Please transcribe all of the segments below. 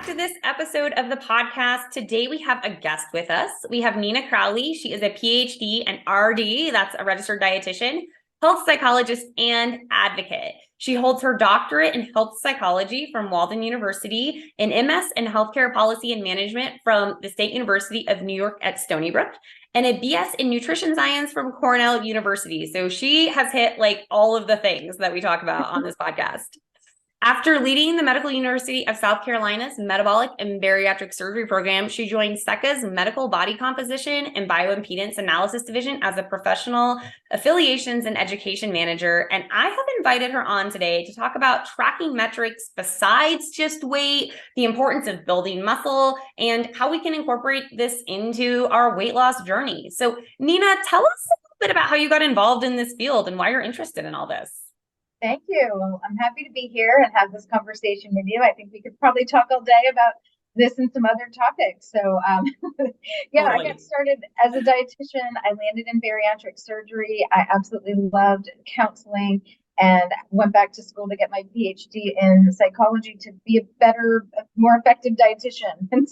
to this episode of the podcast. Today we have a guest with us. We have Nina Crowley. She is a PhD and RD, that's a registered dietitian, health psychologist, and advocate. She holds her doctorate in health psychology from Walden University, an MS in healthcare policy and management from the State University of New York at Stony Brook, and a BS in nutrition science from Cornell University. So she has hit like all of the things that we talk about on this podcast. After leading the Medical University of South Carolina's metabolic and bariatric surgery program, she joined SECA's medical body composition and bioimpedance analysis division as a professional affiliations and education manager. And I have invited her on today to talk about tracking metrics besides just weight, the importance of building muscle, and how we can incorporate this into our weight loss journey. So Nina, tell us a little bit about how you got involved in this field and why you're interested in all this. Thank you. Well, I'm happy to be here and have this conversation with you. I think we could probably talk all day about this and some other topics. So, yeah, Totally. I got started as a dietitian. I landed in bariatric surgery. I absolutely loved counseling and went back to school to get my PhD in psychology to be a better, more effective dietitian. And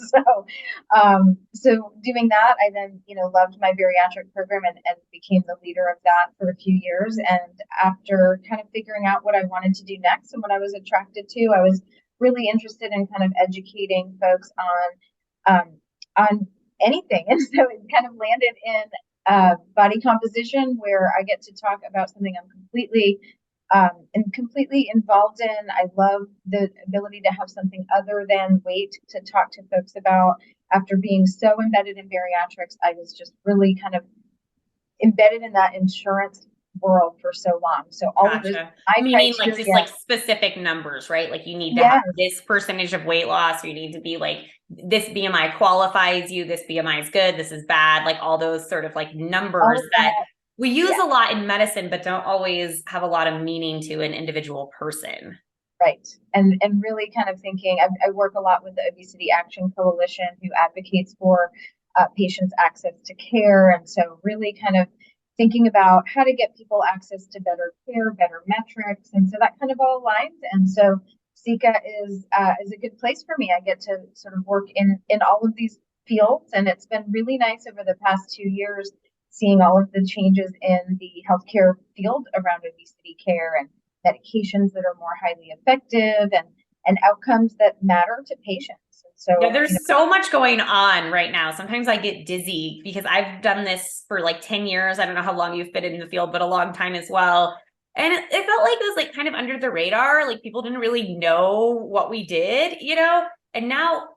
so doing that, I then, loved my bariatric program and became the leader of that for a few years. And after kind of figuring out what I wanted to do next and what I was attracted to, I was really interested in kind of educating folks on anything. And so it kind of landed in body composition, where I get to talk about something I'm completely involved in. I love the ability to have something other than weight to talk to folks about. After being so embedded in bariatrics, I was just really kind of embedded in that insurance world for so long. So all of this, you mean like just like specific numbers, right? Like you need to have this percentage of weight loss, or you need to be like, this BMI qualifies you, this BMI is good, this is bad, like all those sort of like numbers that we use a lot in medicine, but don't always have a lot of meaning to an individual person. Right. And really kind of thinking, I work a lot with the Obesity Action Coalition, who advocates for patients' access to care. And so really kind of thinking about how to get people access to better care, better metrics. And so that kind of all aligns. And so SECA is a good place for me. I get to sort of work in all of these fields. And it's been really nice over the past 2 years seeing all of the changes in the healthcare field around obesity care and medications that are more highly effective and outcomes that matter to patients. And so yeah, there's so much going on right now. Sometimes I get dizzy because I've done this for like 10 years. I don't know how long you've been in the field, but a long time as well. And it felt like it was like kind of under the radar. Like people didn't really know what we did, And now,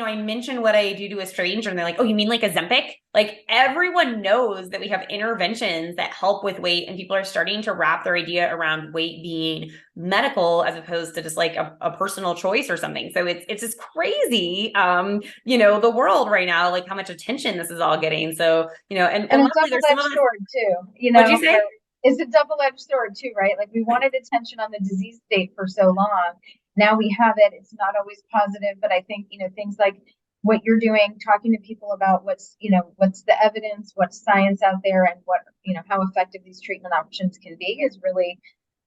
I mention what I do to a stranger and they're like, oh, you mean like Ozempic? Like everyone knows that we have interventions that help with weight, and people are starting to wrap their idea around weight being medical as opposed to just like a personal choice or something. So it's just crazy, the world right now, like how much attention this is all getting. So, and a double-edged sword too, What'd you say? It's a double-edged sword too, right? Like we wanted attention on the disease state for so long. Now we have it. It's not always positive, but I think, things like what you're doing, talking to people about what's the evidence, what's science out there, and what, how effective these treatment options can be is really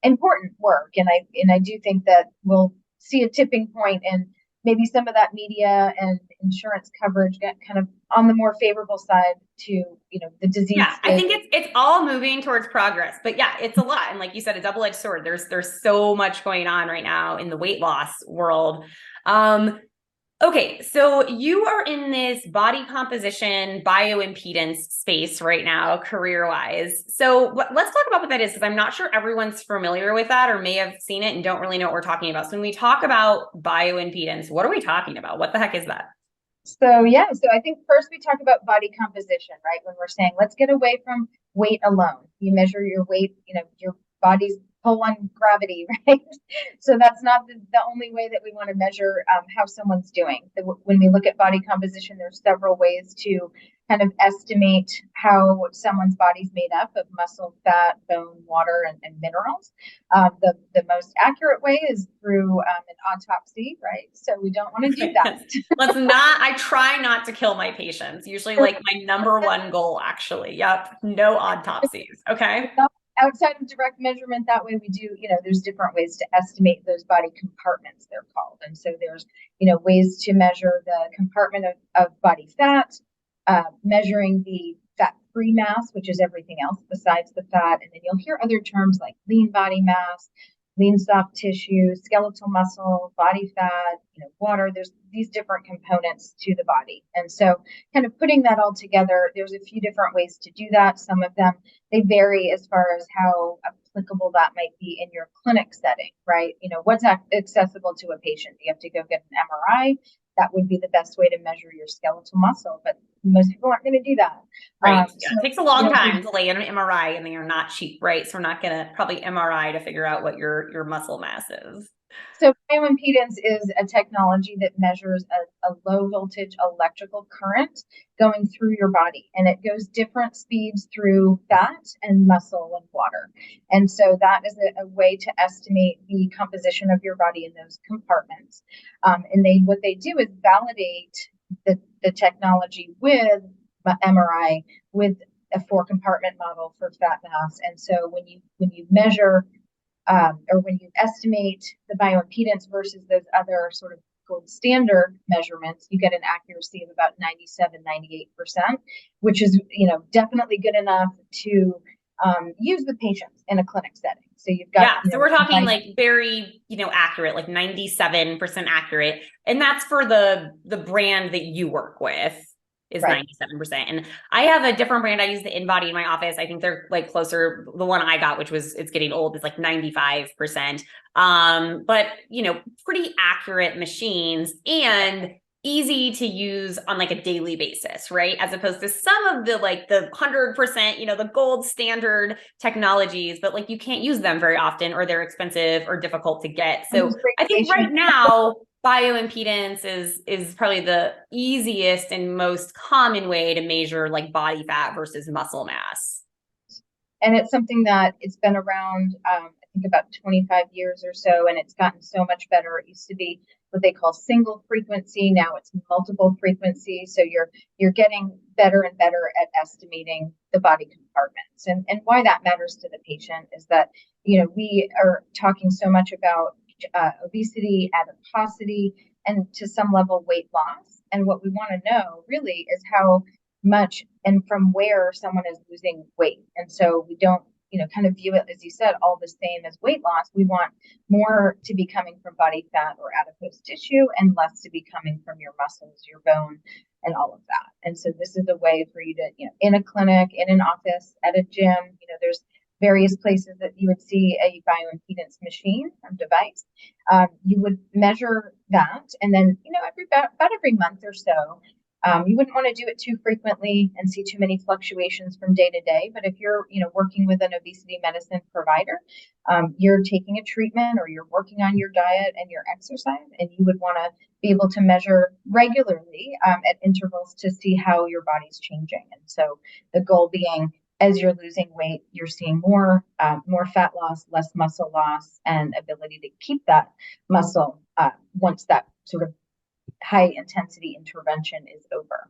important work. And I do think that we'll see a tipping point, and maybe some of that media and insurance coverage get kind of on the more favorable side to, the disease. Yeah, I think it's all moving towards progress, but yeah, it's a lot. And like you said, a double-edged sword. There's so much going on right now in the weight loss world. Okay, so you are in this body composition, bioimpedance space right now, career-wise. So let's talk about what that is, because I'm not sure everyone's familiar with that or may have seen it and don't really know what we're talking about. So when we talk about bioimpedance, what are we talking about? What the heck is that? So I think first we talk about body composition, right? When we're saying, let's get away from weight alone. You measure your weight, your body's pull on gravity, right? So that's not the only way that we want to measure how someone's doing. When we look at body composition, there's several ways to kind of estimate how someone's body's made up of muscle, fat, bone, water, and minerals. The most accurate way is through an autopsy, right? So we don't want to do that. I try not to kill my patients. Usually like my number one goal, actually. Yep. No autopsies. Okay. outside of direct measurement, that way we do, there's different ways to estimate those body compartments, they're called. And so there's, ways to measure the compartment of body fat, measuring the fat-free mass, which is everything else besides the fat. And then you'll hear other terms like lean body mass, lean soft tissue, skeletal muscle, body fat, water. There's these different components to the body. And so kind of putting that all together, there's a few different ways to do that. Some of them, they vary as far as how applicable that might be in your clinic setting, right? What's accessible to a patient? You have to go get an MRI. That would be the best way to measure your skeletal muscle, but most people aren't going to do that. Right. Yeah, it takes a long time to lay in an MRI, and they are not cheap, right? So we're not going to probably MRI to figure out what your muscle mass is. So bioimpedance is a technology that measures a low voltage electrical current going through your body, and it goes different speeds through fat and muscle and water. And so that is a way to estimate the composition of your body in those compartments. And what they do is validate the technology with MRI with a 4-compartment model for fat mass. And so when you measure or when you estimate the bioimpedance versus those other sort of gold standard measurements, you get an accuracy of about 97-98%, which is definitely good enough to use with patients in a clinic setting. So you've got so we're talking like very accurate, like 97% accurate, and that's for the brand that you work with is right. 97%. And I have a different brand. I use the InBody in my office. I think they're like closer. The one I got, which it's getting old, is like 95%. But pretty accurate machines and easy to use on like a daily basis, right? As opposed to some of the 100%, the gold standard technologies, but like you can't use them very often, or they're expensive or difficult to get. So I think right now, bioimpedance is probably the easiest and most common way to measure like body fat versus muscle mass. And it's something that it's been around, I think about 25 years or so, and it's gotten so much better. It used to be what they call single frequency. Now it's multiple frequency. So you're getting better and better at estimating the body compartments. And why that matters to the patient is that, we are talking so much about obesity, adiposity, and to some level weight loss. And what we want to know really is how much and from where someone is losing weight. And so we don't, kind of view it, as you said, all the same as weight loss. We want more to be coming from body fat or adipose tissue and less to be coming from your muscles, your bone, and all of that. And so this is a way for you to, in a clinic, in an office, at a gym, there's various places that you would see a bioimpedance machine or device. You would measure that, and then about every month or so, you wouldn't want to do it too frequently and see too many fluctuations from day to day. But if you're working with an obesity medicine provider, you're taking a treatment or you're working on your diet and your exercise, and you would want to be able to measure regularly at intervals to see how your body's changing. And so the goal being, as you're losing weight, you're seeing more fat loss, less muscle loss, and ability to keep that muscle once that sort of high intensity intervention is over.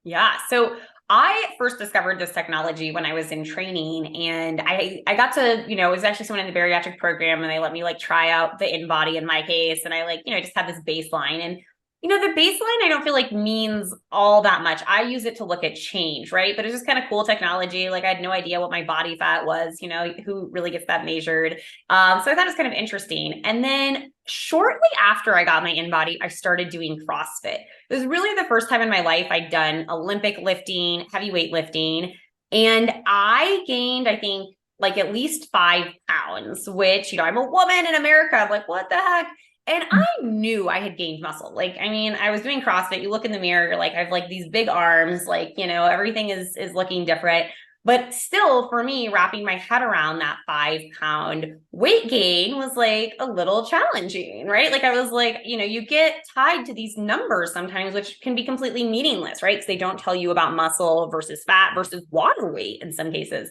Yeah. So I first discovered this technology when I was in training, and I got to, it was actually someone in the bariatric program, and they let me try out the InBody in my case. And I just had this baseline, and the baseline I don't feel like means all that much. I use it to look at change, right? But it's just kind of cool technology. I had no idea what my body fat was, who really gets that measured. So I thought it was kind of interesting. And then shortly after I got my InBody, I started doing CrossFit. It was really the first time in my life I'd done Olympic lifting, heavyweight lifting. And I gained, I think, at least 5 pounds, which, I'm a woman in America. I'm like, what the heck? And I knew I had gained muscle. I was doing CrossFit. You look in the mirror, you're I have these big arms, everything is looking different. But still, for me, wrapping my head around that 5-pound weight gain was a little challenging, right? I was you get tied to these numbers sometimes, which can be completely meaningless, right? Because they don't tell you about muscle versus fat versus water weight in some cases.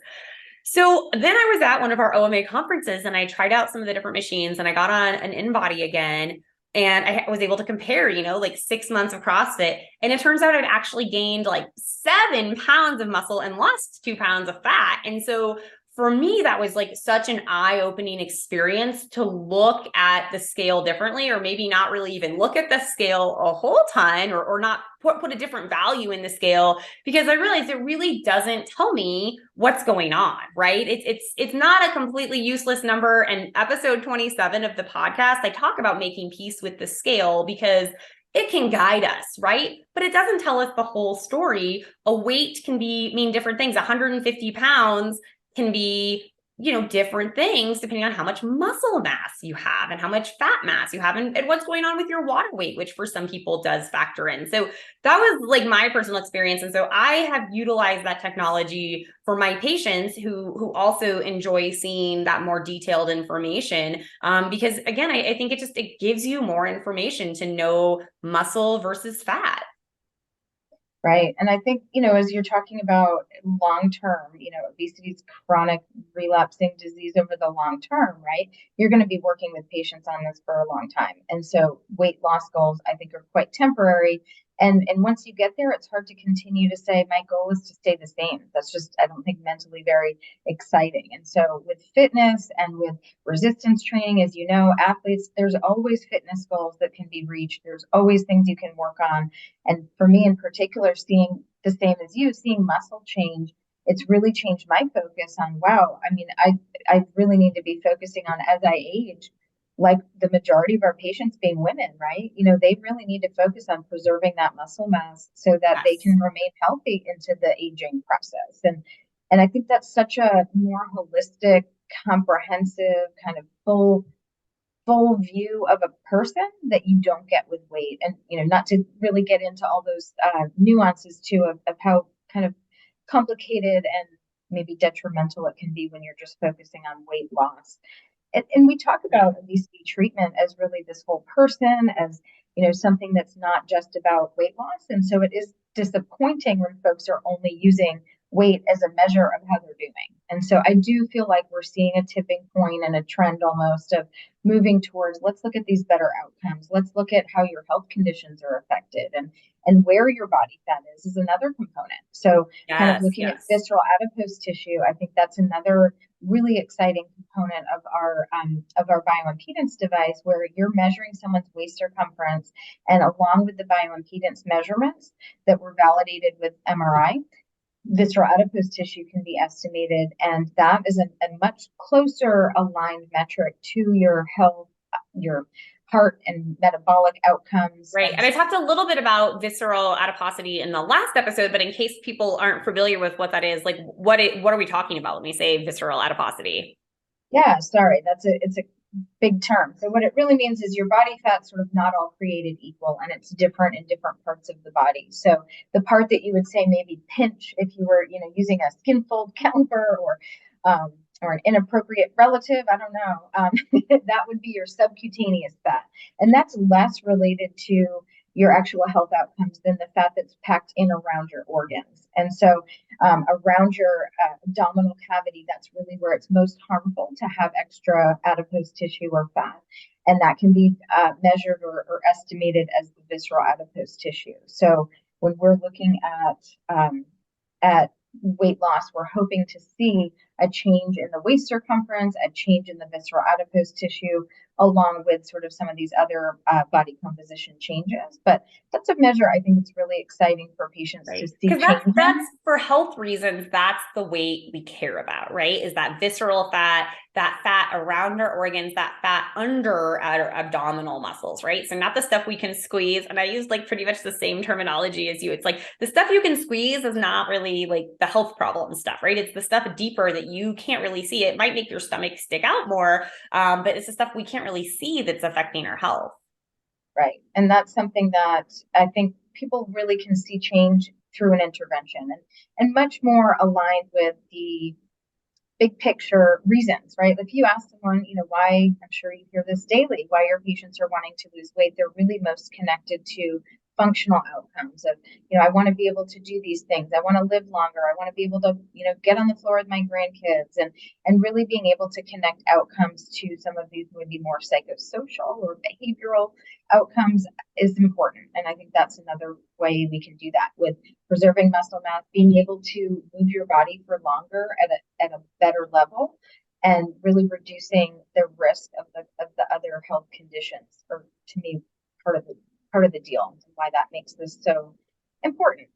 So then I was at one of our OMA conferences, and I tried out some of the different machines, and I got on an InBody again, and I was able to compare, 6 months of CrossFit. And it turns out I'd actually gained 7 pounds of muscle and lost 2 pounds of fat. And so for me, that was like such an eye-opening experience to look at the scale differently, or maybe not really even look at the scale a whole ton, or not put a different value in the scale, because I realized it really doesn't tell me what's going on, right? It's not a completely useless number. And episode 27 of the podcast, I talk about making peace with the scale because it can guide us, right? But it doesn't tell us the whole story. A weight can mean different things. 150 pounds can be, different things depending on how much muscle mass you have and how much fat mass you have, and what's going on with your water weight, which for some people does factor in. So that was like my personal experience. And so I have utilized that technology for my patients who also enjoy seeing that more detailed information. Because again, I think it gives you more information to know muscle versus fat. Right. And I think, as you're talking about long term, obesity is chronic relapsing disease over the long term, right? You're going to be working with patients on this for a long time. And so weight loss goals, I think, are quite temporary. And once you get there, it's hard to continue to say, my goal is to stay the same. That's just, I don't think, mentally very exciting. And so with fitness and with resistance training, as you know, athletes, there's always fitness goals that can be reached. There's always things you can work on. And for me in particular, seeing the same as you, seeing muscle change, it's really changed my focus on, wow, I mean, I really need to be focusing on, as I age, like the majority of our patients being women, right? They really need to focus on preserving that muscle mass so that they can remain healthy into the aging process. And I think that's such a more holistic, comprehensive, kind of full view of a person that you don't get with weight. And not to really get into all those nuances too of how kind of complicated and maybe detrimental it can be when you're just focusing on weight loss. And we talk about obesity treatment as really this whole person, as something that's not just about weight loss. And so it is disappointing when folks are only using weight as a measure of how they're doing. And so I do feel like we're seeing a tipping point and a trend almost of moving towards, let's look at these better outcomes. Let's look at how your health conditions are affected, and where your body fat is another component. So kind of looking at visceral adipose tissue, I think that's another really exciting component of our bioimpedance device, where you're measuring someone's waist circumference, and along with the bioimpedance measurements that were validated with MRI, visceral adipose tissue can be estimated, and that is a much closer aligned metric to your health, your heart and metabolic outcomes. Right. And I talked a little bit about visceral adiposity in the last episode, but in case people aren't familiar with what that is, like what are we talking about when we say visceral adiposity? Yeah, sorry. It's a big term. So what it really means is your body fat's sort of not all created equal, and it's different in different parts of the body. So the part that you would say maybe pinch if you were, using a skin fold caliper, or an inappropriate relative, I don't know, that would be your subcutaneous fat. And that's less related to your actual health outcomes than the fat that's packed in around your organs. And so around your abdominal cavity, that's really where it's most harmful to have extra adipose tissue or fat. And that can be measured or estimated as the visceral adipose tissue. So when we're looking at weight loss, we're hoping to see a change in the waist circumference, a change in the visceral adipose tissue, along with sort of some of these other body composition changes. But that's a measure I think it's really exciting for patients to see. Because that's for health reasons, that's the weight we care about, right? Is that visceral fat, that fat around our organs, that fat under our abdominal muscles, right? So not the stuff we can squeeze. And I use like pretty much the same terminology as you. It's like the stuff you can squeeze is not really like the health problem stuff, right? It's the stuff deeper that you can't really see. It might make your stomach stick out more, but it's the stuff we can't really see that's affecting our health. Right. And that's something that I think people really can see change through an intervention, and much more aligned with the big picture reasons, right? If you ask someone, why, I'm sure you hear this daily, why your patients are wanting to lose weight, they're really most connected to functional outcomes of, I want to be able to do these things. I want to live longer. I want to be able to, get on the floor with my grandkids, and really being able to connect outcomes to some of these maybe more psychosocial or behavioral outcomes is important. And I think that's another way we can do that with preserving muscle mass, being able to move your body for longer at a better level, and really reducing the risk of the other health conditions, or to me, part of the deal, and why that makes this so important.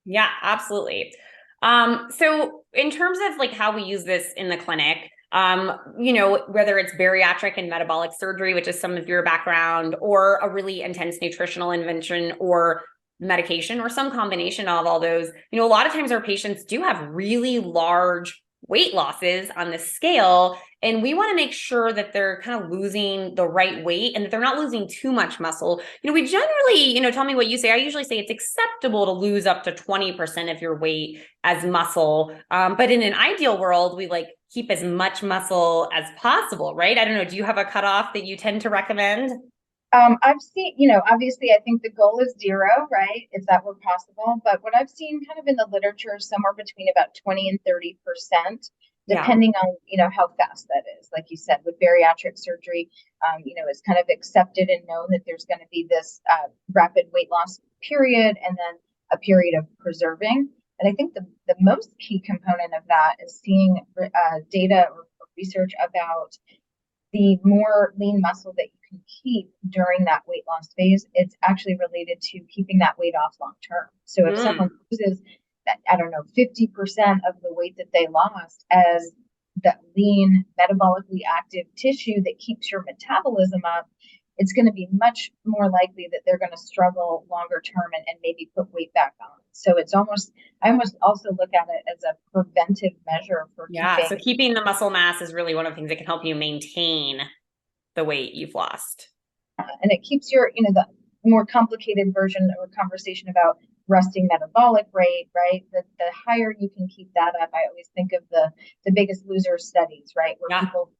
Yeah, absolutely. So in terms of like how we use this in the clinic, whether it's bariatric and metabolic surgery, which is some of your background, or a really intense nutritional intervention, or medication, or some combination of all those, a lot of times our patients do have really large weight losses on the scale, and we want to make sure that they're kind of losing the right weight and that they're not losing too much muscle. We generally, tell me what you say. I usually say it's acceptable to lose up to 20% of your weight as muscle. But in an ideal world, we like keep as much muscle as possible, right? I don't know. Do you have a cutoff that you tend to recommend? I've seen, obviously, I think the goal is 0, right? If that were possible. But what I've seen kind of in the literature is somewhere between about 20 and 30%, depending on, how fast that is. Like you said, with bariatric surgery, it's kind of accepted and known that there's going to be this rapid weight loss period, and then a period of preserving. And I think the most key component of that is seeing data or research about the more lean muscle that you can keep during that weight loss phase. It's actually related to keeping that weight off long term. So if someone loses that, I don't know, 50% of the weight that they lost as that lean, metabolically active tissue that keeps your metabolism up, it's going to be much more likely that they're going to struggle longer term and maybe put weight back on. So I almost also look at it as a preventive measure for So keeping the muscle mass is really one of the things that can help you maintain the weight you've lost. And it keeps your, the more complicated version or conversation about resting metabolic rate, right? The higher you can keep that up. I always think of the Biggest Loser studies, right? Where people,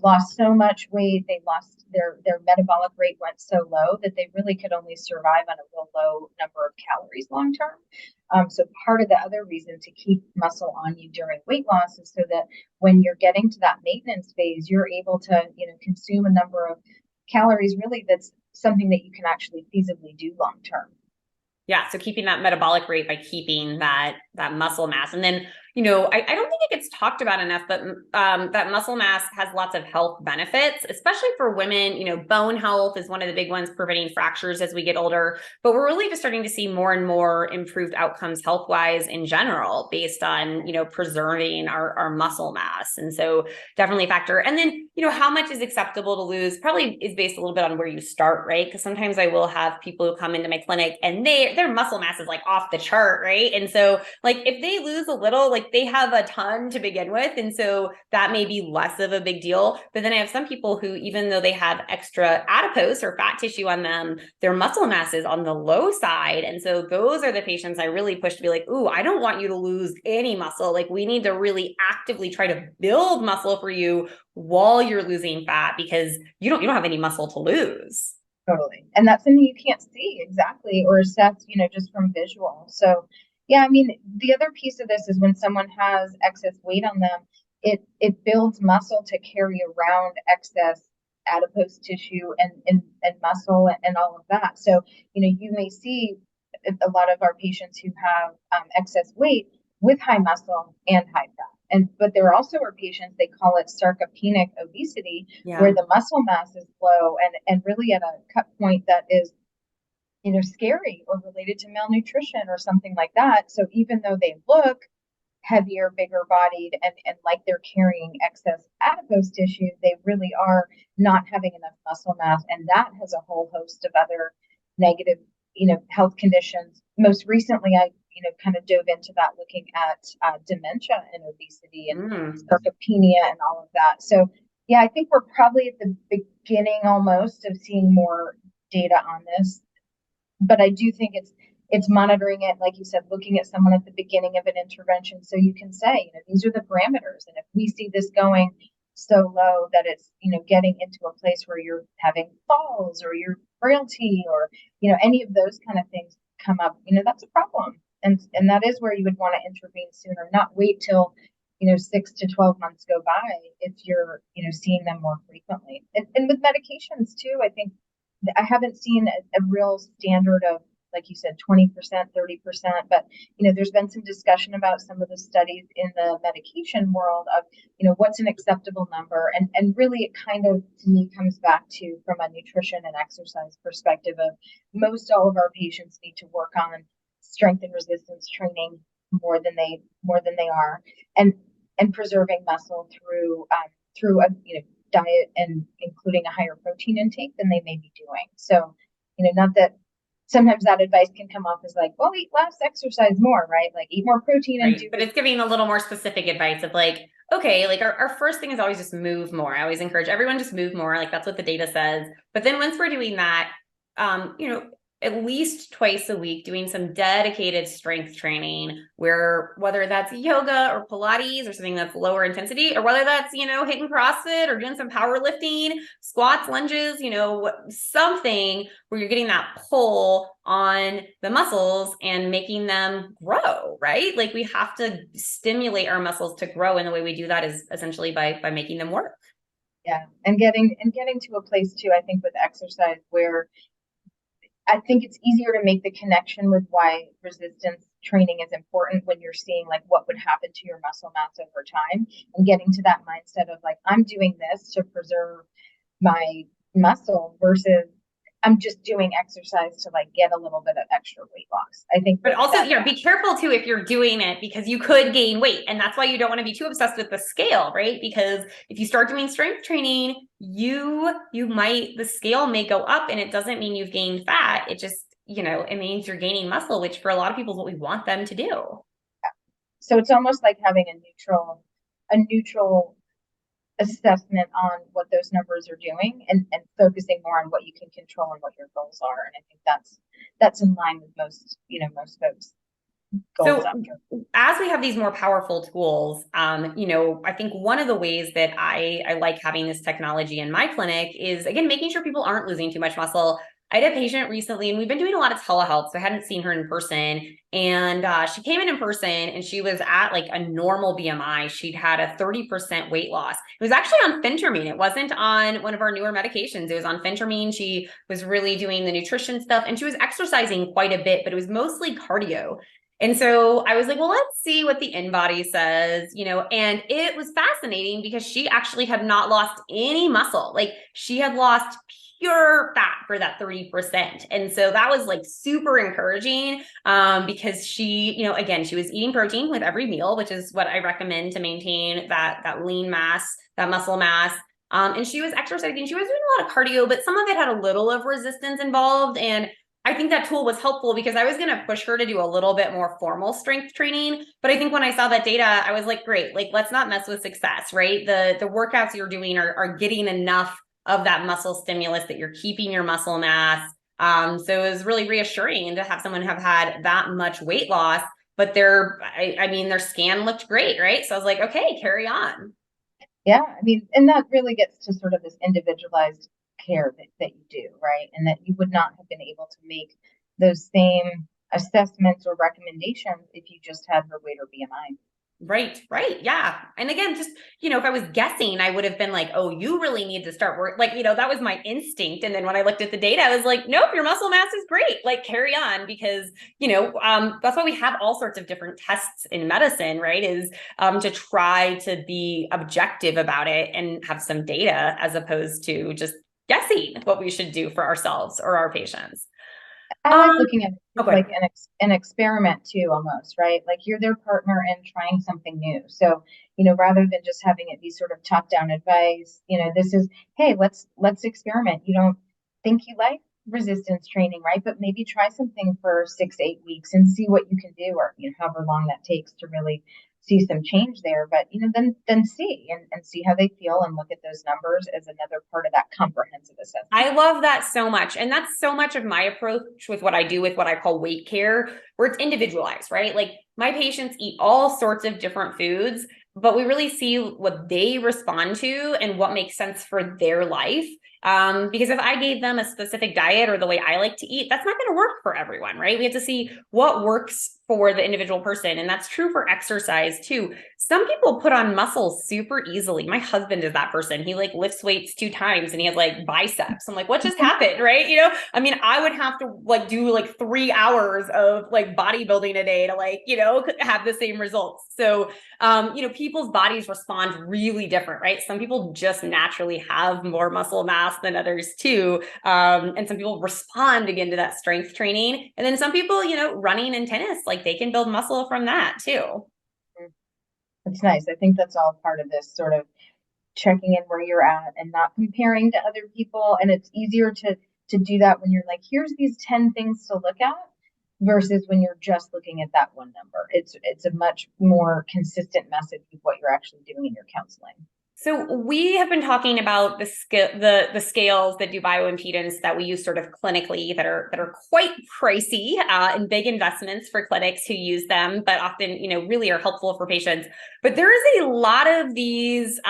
lost so much weight, they lost their metabolic rate went so low that they really could only survive on a real low number of calories long term. So part of the other reason to keep muscle on you during weight loss is so that when you're getting to that maintenance phase, you're able to, consume a number of calories. Really, that's something that you can actually feasibly do long term. Yeah. So keeping that metabolic rate by keeping that muscle mass. And then, I don't think it gets talked about enough, but that muscle mass has lots of health benefits, especially for women. Bone health is one of the big ones, preventing fractures as we get older. But we're really just starting to see more and more improved outcomes health-wise in general, based on, preserving our muscle mass. And so definitely a factor. And then, how much is acceptable to lose probably is based a little bit on where you start, right? Because sometimes I will have people who come into my clinic and their muscle mass is like off the chart, right? And so like if they lose a little, like they have a ton to begin with. And so that may be less of a big deal. But then I have some people who, even though they have extra adipose or fat tissue on them, their muscle mass is on the low side. And so those are the patients I really push to be like, ooh, I don't want you to lose any muscle. Like we need to really actively try to build muscle for you while you're losing fat, because you don't have any muscle to lose. Totally. And that's something you can't see exactly or assess, just from visual. So yeah, I mean, the other piece of this is when someone has excess weight on them, it builds muscle to carry around excess adipose tissue and muscle and all of that. So, you may see a lot of our patients who have excess weight with high muscle and high fat. But there also are patients, they call it sarcopenic obesity, where the muscle mass is low and really at a cut point that is, scary or related to malnutrition or something like that. So even though they look heavier, bigger bodied, and like they're carrying excess adipose tissue, they really are not having enough muscle mass. And that has a whole host of other negative, health conditions. Most recently, I kind of dove into that, looking at dementia and obesity and sarcopenia and all of that. So yeah, I think we're probably at the beginning almost of seeing more data on this, but I do think it's monitoring it, like you said, looking at someone at the beginning of an intervention, so you can say, these are the parameters, and if we see this going so low that it's, getting into a place where you're having falls or your frailty or, any of those kind of things come up, that's a problem. And that is where you would want to intervene sooner, not wait till, 6 to 12 months go by if you're, seeing them more frequently. And with medications too, I think I haven't seen a real standard of, like you said, 20%, 30%, but, there's been some discussion about some of the studies in the medication world of, what's an acceptable number. And really it kind of, to me, comes back to, from a nutrition and exercise perspective of most all of our patients need to work on strength and resistance training more than they are, and preserving muscle through a diet and including a higher protein intake than they may be doing. So, not that sometimes that advice can come off as like, well, eat less, exercise more, right? Like eat more protein and But it's giving a little more specific advice of like, okay, like our first thing is always just move more. I always encourage everyone just move more. Like that's what the data says. But then once we're doing that, at least twice a week, doing some dedicated strength training where whether that's yoga or Pilates or something that's lower intensity, or whether that's, hitting CrossFit or doing some powerlifting, squats, lunges, something where you're getting that pull on the muscles and making them grow, right? Like we have to stimulate our muscles to grow. And the way we do that is essentially by making them work. Yeah. And getting to a place too, I think with exercise where I think it's easier to make the connection with why resistance training is important when you're seeing like what would happen to your muscle mass over time, and getting to that mindset of like, I'm doing this to preserve my muscle versus I'm just doing exercise to like get a little bit of extra weight loss. I think, but also, be careful too if you're doing it because you could gain weight, and that's why you don't want to be too obsessed with the scale, right? Because if you start doing strength training, the scale may go up, and it doesn't mean you've gained fat. It just, it means you're gaining muscle, which for a lot of people is what we want them to do. So it's almost like having a neutral assessment on what those numbers are doing, and focusing more on what you can control and what your goals are. And I think that's in line with most folks' goals. So as we have these more powerful tools, I think one of the ways that I like having this technology in my clinic is, again, making sure people aren't losing too much muscle. I had a patient recently, and we've been doing a lot of telehealth, so I hadn't seen her in person. And she came in person, and she was at like a normal BMI. She'd had a 30% weight loss. It was actually on phentermine. It wasn't on one of our newer medications. It was on phentermine. She was really doing the nutrition stuff, and she was exercising quite a bit, but it was mostly cardio. And so I was like, well, let's see what the InBody says, and it was fascinating because she actually had not lost any muscle. Like she had lost pure fat for that 30%. And so that was like super encouraging because she, again, she was eating protein with every meal, which is what I recommend to maintain that lean mass, that muscle mass. And she was exercising. She was doing a lot of cardio, but some of it had a little of resistance involved. And I think that tool was helpful because I was going to push her to do a little bit more formal strength training. But I think when I saw that data, I was like, great, like, let's not mess with success, right? The workouts you're doing are getting enough of that muscle stimulus that you're keeping your muscle mass. So it was really reassuring to have someone have had that much weight loss, but their scan looked great, right? So I was like, okay, carry on. Yeah, and that really gets to sort of this individualized care that you do, right? And that you would not have been able to make those same assessments or recommendations if you just had her weight or BMI. Right. Yeah. And again, just, if I was guessing, I would have been like, oh, you really need to start work. Like, that was my instinct. And then when I looked at the data, I was like, nope, your muscle mass is great. Like carry on because, that's why we have all sorts of different tests in medicine, right? Is to try to be objective about it and have some data as opposed to just guessing what we should do for ourselves or our patients. I like looking at it like an experiment too, almost, right? Like you're their partner in trying something new. So, rather than just having it be sort of top-down advice, this is, hey, let's experiment. You don't think you like resistance training, right? But maybe try something for 6-8 weeks and see what you can do, or however long that takes to really see some change there. But then see and see how they feel, and look at those numbers as another part of that comprehensive assessment. I love that so much. And that's so much of my approach with what I do with what I call weight care, where it's individualized, right? Like my patients eat all sorts of different foods, but we really see what they respond to and what makes sense for their life. Because if I gave them a specific diet or the way I like to eat, that's not going to work for everyone, right? We have to see what works for the individual person. And that's true for exercise too. Some people put on muscle super easily. My husband is that person. He like lifts weights 2 times and he has like biceps. I'm like, what just happened? Right. I mean, I would have to like do like 3 hours of like bodybuilding a day to like, have the same results. So, people's bodies respond really different, right? Some people just naturally have more muscle mass than others too. And some people respond again to that strength training. And then some people, running and tennis, like they can build muscle from that too. It's nice. I think that's all part of this sort of checking in where you're at and not comparing to other people. And it's easier to do that when you're like, here's these 10 things to look at versus when you're just looking at that one number. It's a much more consistent message with what you're actually doing in your counseling. So we have been talking about the scales that do bioimpedance that we use sort of clinically that are quite pricey and big investments for clinics who use them, but often really are helpful for patients. But there is a lot of these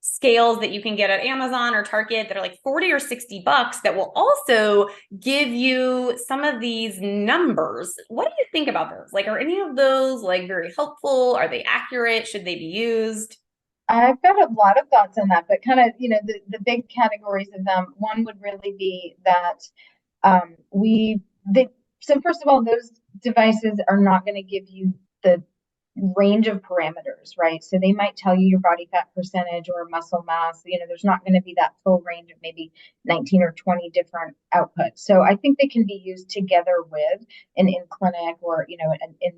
scales that you can get at Amazon or Target that are like 40 or 60 bucks that will also give you some of these numbers. What do you think about those? Like, are any of those like very helpful? Are they accurate? Should they be used? I've got a lot of thoughts on that, but kind of, the big categories of them. One would really be that so first of all, those devices are not going to give you the range of parameters, right? So they might tell you your body fat percentage or muscle mass. There's not going to be that full range of maybe 19 or 20 different outputs. So I think they can be used together with an in clinic or, in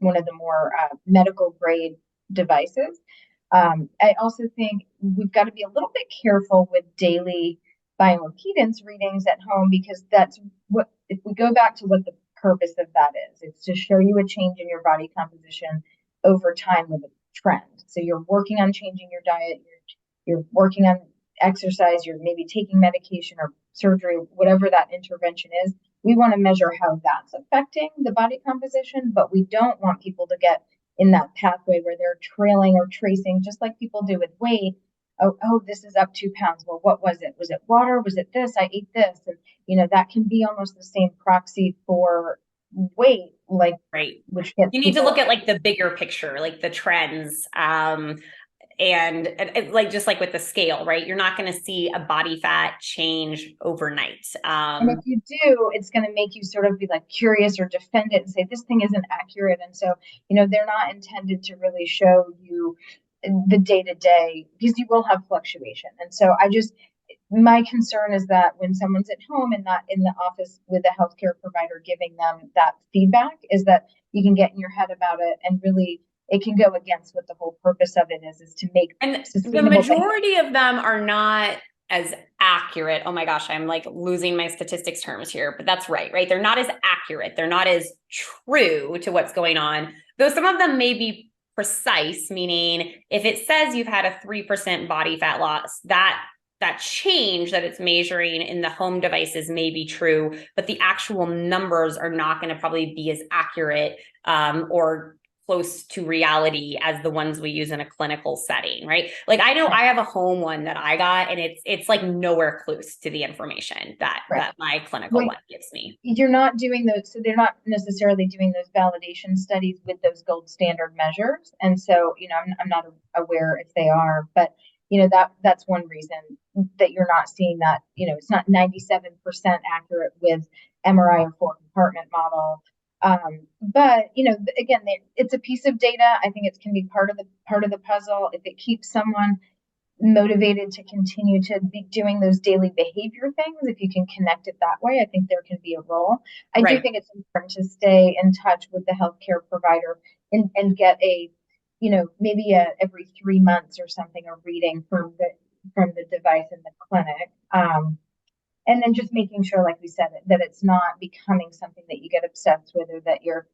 one of the more medical grade devices. I also think we've got to be a little bit careful with daily bioimpedance readings at home because that's what, if we go back to what the purpose of that is, it's to show you a change in your body composition over time with a trend. So you're working on changing your diet, you're working on exercise, you're maybe taking medication or surgery, whatever that intervention is. We want to measure how that's affecting the body composition, but we don't want people to get in that pathway where they're trailing or tracing, just like people do with weight. Oh, this is up 2 pounds. Well, what was it? Was it water? Was it this? I ate this. And, that can be almost the same proxy for weight, like, right. Which gets you need to look at like the bigger picture, like the trends. And like, just like with the scale, right? You're not going to see a body fat change overnight. And if you do, it's going to make you sort of be like curious or defend it and say, this thing isn't accurate. And so, they're not intended to really show you the day to day because you will have fluctuation. And so my concern is that when someone's at home and not in the office with a healthcare provider giving them that feedback, is that you can get in your head about it and really it can go against what the whole purpose of it is to make. And the majority of them are not as accurate. Oh my gosh, I'm like losing my statistics terms here, but that's right? They're not as accurate. They're not as true to what's going on, though some of them may be precise, meaning if it says you've had a 3% body fat loss, that change that it's measuring in the home devices may be true, but the actual numbers are not going to probably be as accurate or close to reality as the ones we use in a clinical setting, right? Like I know I have a home one that I got and it's like nowhere close to the information that my clinical one gives me. You're not doing those, so they're not necessarily doing those validation studies with those gold standard measures. And so, I'm not aware if they are, but that's one reason that you're not seeing that, it's not 97% accurate with MRI or 4-compartment model. But again, it's a piece of data. I think it can be part of the puzzle. If it keeps someone motivated to continue to be doing those daily behavior things, if you can connect it that way, I think there can be a role. I do think it's important to stay in touch with the healthcare provider and get maybe every 3 months or something, a reading from the device in the clinic. And then just making sure, like we said, that it's not becoming something that you get obsessed with, or that you're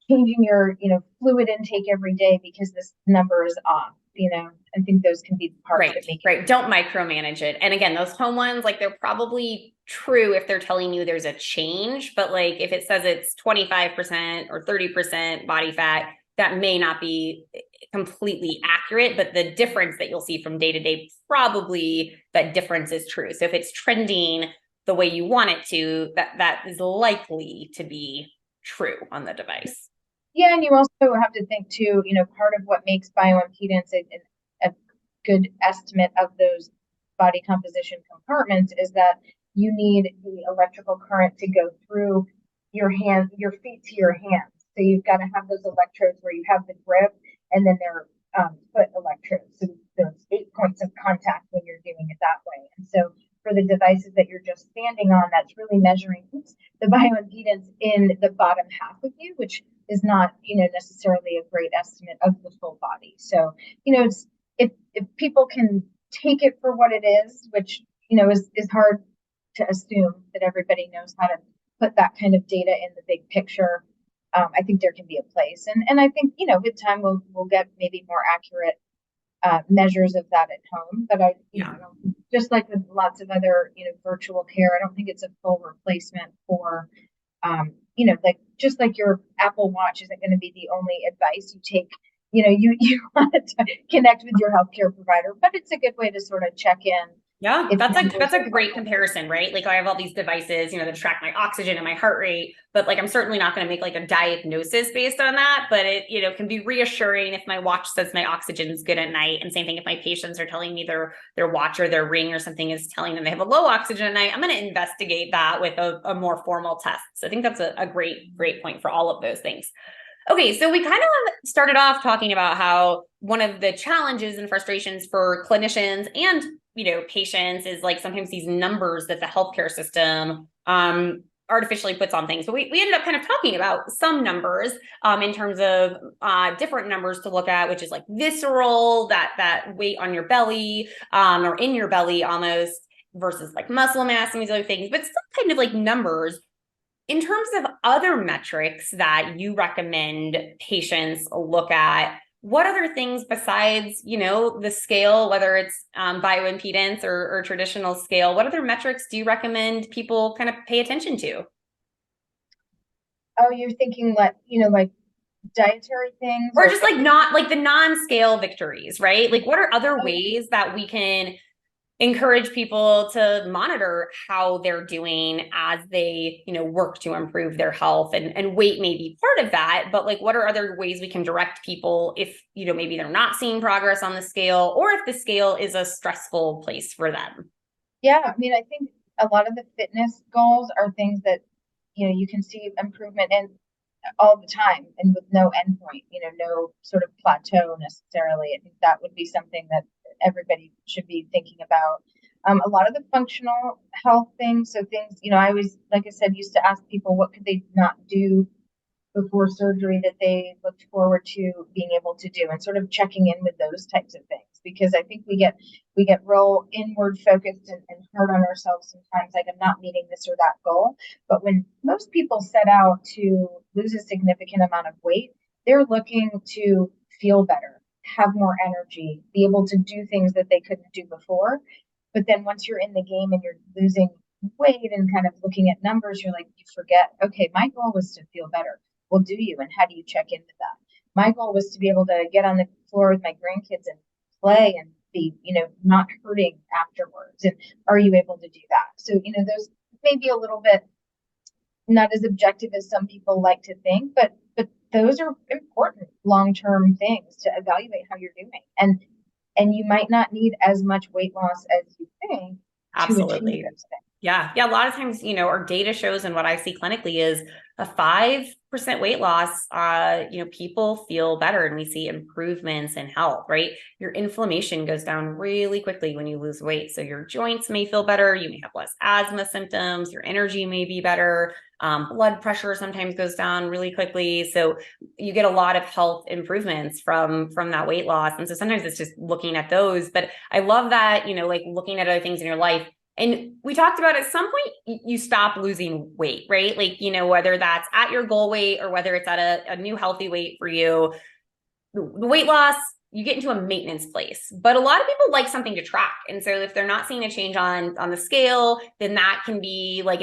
changing your fluid intake every day because this number is off. I think those can be parts that make it. Don't micromanage it. And again, those home ones, like they're probably true if they're telling you there's a change, but like if it says it's 25% or 30% body fat, that may not be completely accurate, but the difference that you'll see from day to day, probably that difference is true. So if it's trending the way you want it to, that is likely to be true on the device. Yeah, and you also have to think too, part of what makes bioimpedance a good estimate of those body composition compartments is that you need the electrical current to go through your feet to your hands. So you've got to have those electrodes where you have the grip, and then there are foot electrodes. So there's 8 points of contact when you're doing it that way. And so for the devices that you're just standing on, that's really measuring the bioimpedance in the bottom half of you, which is not, necessarily a great estimate of the full body. So, it's if people can take it for what it is, which, is hard to assume that everybody knows how to put that kind of data in the big picture. I think there can be a place. And I think, with time we'll get maybe more accurate measures of that at home. But just like with lots of other, virtual care, I don't think it's a full replacement for like just like your Apple Watch isn't going to be the only advice you take. You want to connect with your healthcare provider, but it's a good way to sort of check in. Yeah, that's a great comparison, right? Like I have all these devices, that track my oxygen and my heart rate, but like I'm certainly not going to make like a diagnosis based on that, but it, can be reassuring if my watch says my oxygen is good at night. And same thing if my patients are telling me their watch or their ring or something is telling them they have a low oxygen at night, I'm going to investigate that with a more formal test. So I think that's a great point for all of those things. Okay, so we kind of started off talking about how one of the challenges and frustrations for clinicians and patients is like sometimes these numbers that the healthcare system artificially puts on things. But we ended up kind of talking about some numbers in terms of different numbers to look at, which is like visceral, that weight on your belly or in your belly almost, versus like muscle mass and these other things, but still kind of like numbers. In terms of other metrics that you recommend patients look at, what other things besides, the scale, whether it's bioimpedance or traditional scale, what other metrics do you recommend people kind of pay attention to? Oh, you're thinking like dietary things or just like not like the non-scale victories, right? Like what are other ways that we can encourage people to monitor how they're doing as they, work to improve their health, and weight may be part of that, but like, what are other ways we can direct people if, maybe they're not seeing progress on the scale, or if the scale is a stressful place for them? Yeah. I mean, I think a lot of the fitness goals are things that, you can see improvement in all the time and with no endpoint, no sort of plateau necessarily. I think that would be something that everybody should be thinking about. A lot of the functional health things, so things, I always, like I said, used to ask people what could they not do before surgery that they looked forward to being able to do, and sort of checking in with those types of things, because I think we get real inward focused and hard on ourselves sometimes, like I'm not meeting this or that goal. But when most people set out to lose a significant amount of weight, they're looking to feel better, have more energy, be able to do things that they couldn't do before. But then once you're in the game and you're losing weight and kind of looking at numbers, you're like, you forget, okay, my goal was to feel better. Well, do you? And how do you check in with that? My goal was to be able to get on the floor with my grandkids and play and be, not hurting afterwards. And are you able to do that? So, those may be a little bit not as objective as some people like to think, but those are important long-term things to evaluate how you're doing. And you might not need as much weight loss as you think to achieve those things. Yeah. A lot of times, our data shows, and what I see clinically is a 5% weight loss, people feel better and we see improvements in health, right? Your inflammation goes down really quickly when you lose weight. So your joints may feel better. You may have less asthma symptoms. Your energy may be better. Blood pressure sometimes goes down really quickly. So you get a lot of health improvements from that weight loss. And so sometimes it's just looking at those, but I love that, like looking at other things in your life. And we talked about at some point, you stop losing weight, right? Like, whether that's at your goal weight or whether it's at a new healthy weight for you, the weight loss you get into a maintenance place. But a lot of people like something to track. And so if they're not seeing a change on the scale, then that can be like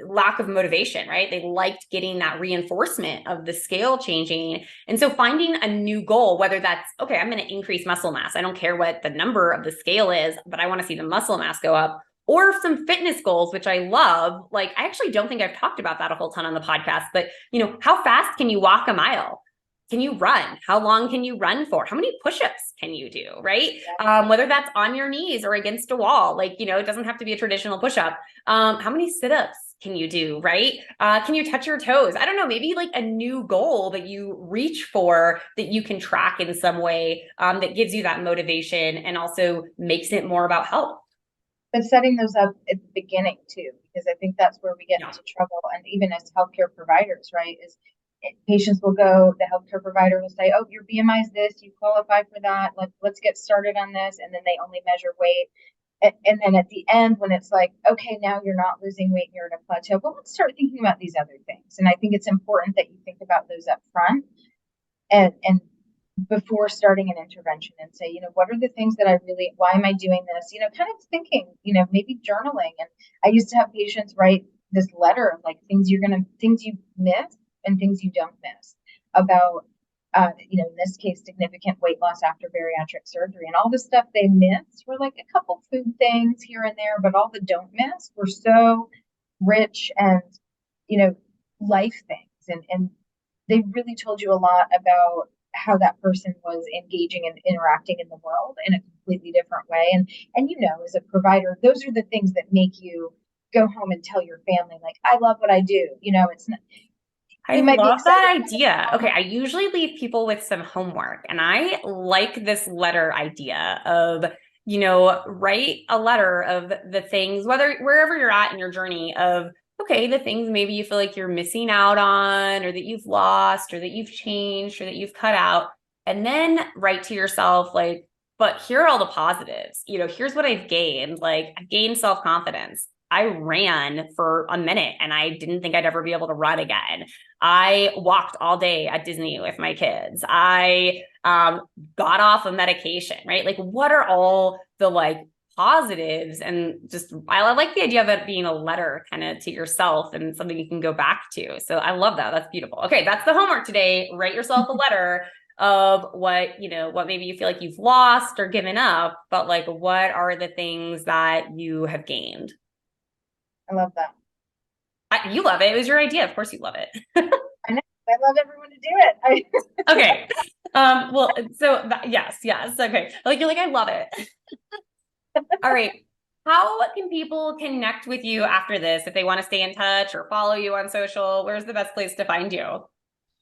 lack of motivation, right? They liked getting that reinforcement of the scale changing. And so finding a new goal, whether that's, okay, I'm going to increase muscle mass. I don't care what the number of the scale is, but I want to see the muscle mass go up. Or some fitness goals, which I love. Like, I actually don't think I've talked about that a whole ton on the podcast, but how fast can you walk a mile? Can you run? How long can you run for? How many push-ups can you do, right? Whether that's on your knees or against a wall, like, it doesn't have to be a traditional push-up. How many sit-ups can you do, right? Can you touch your toes? I don't know, maybe like a new goal that you reach for that you can track in some way that gives you that motivation and also makes it more about health. But setting those up at the beginning too, because I think that's where we get into trouble. And even as healthcare providers, right, is patients will go, the healthcare provider will say, oh, your BMI is this, you qualify for that. Let's get started on this. And then they only measure weight. And then at the end, when it's like, okay, now you're not losing weight, you're at a plateau, well, let's start thinking about these other things. And I think it's important that you think about those up front and before starting an intervention and say, what are the things that why am I doing this? Kind of thinking, maybe journaling. And I used to have patients write this letter of like things you miss and things you don't miss about, in this case, significant weight loss after bariatric surgery. And all the stuff they missed were like a couple food things here and there, but all the don't miss were so rich and, life things. And they really told you a lot about how that person was engaging and interacting in the world in a completely different way. And as a provider, those are the things that make you go home and tell your family, like, I love what I do. It's not. I love that idea. Okay, I usually leave people with some homework, and I like this letter idea of, write a letter of the things, wherever you're at in your journey of, okay, the things maybe you feel like you're missing out on, or that you've lost, or that you've changed, or that you've cut out, and then write to yourself like, but here are all the positives. Here's what I've gained. Like, I've gained self-confidence. I ran for a minute and I didn't think I'd ever be able to run again. I walked all day at Disney with my kids. I got off of medication, right? Like, what are all the positives? And just, I like the idea of it being a letter kind of to yourself and something you can go back to. So I love that. That's beautiful. Okay, that's the homework today. Write yourself a letter of what maybe you feel like you've lost or given up, but like, what are the things that you have gained? I love that. You love it. It was your idea. Of course you love it. I know. I love everyone to do it. Okay. Well, so yes. Okay. You're like, I love it. All right. How can people connect with you after this? If they want to stay in touch or follow you on social, where's the best place to find you?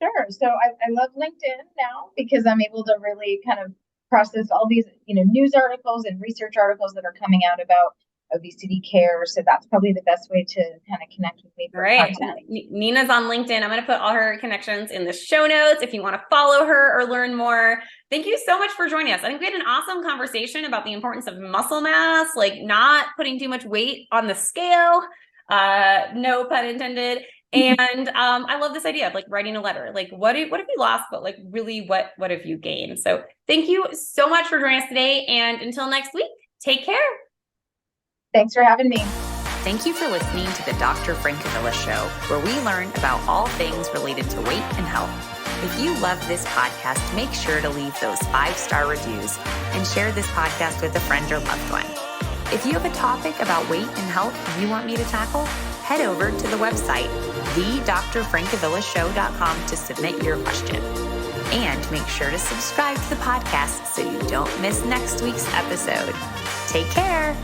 Sure. So I love LinkedIn now because I'm able to really kind of process all these, news articles and research articles that are coming out about obesity care. So that's probably the best way to kind of connect with me. Right. Nina's on LinkedIn. I'm going to put all her connections in the show notes if you want to follow her or learn more. Thank you so much for joining us. I think we had an awesome conversation about the importance of muscle mass, like not putting too much weight on the scale. No pun intended. And I love this idea of like writing a letter. Like, what have you lost? But like, really, what have you gained? So thank you so much for joining us today. And until next week, take care. Thanks for having me. Thank you for listening to the Dr. Francavilla Show, where we learn about all things related to weight and health. If you love this podcast, make sure to leave those 5-star reviews and share this podcast with a friend or loved one. If you have a topic about weight and health you want me to tackle, head over to the website, thedrfrancavillashow.com to submit your question. And make sure to subscribe to the podcast so you don't miss next week's episode. Take care.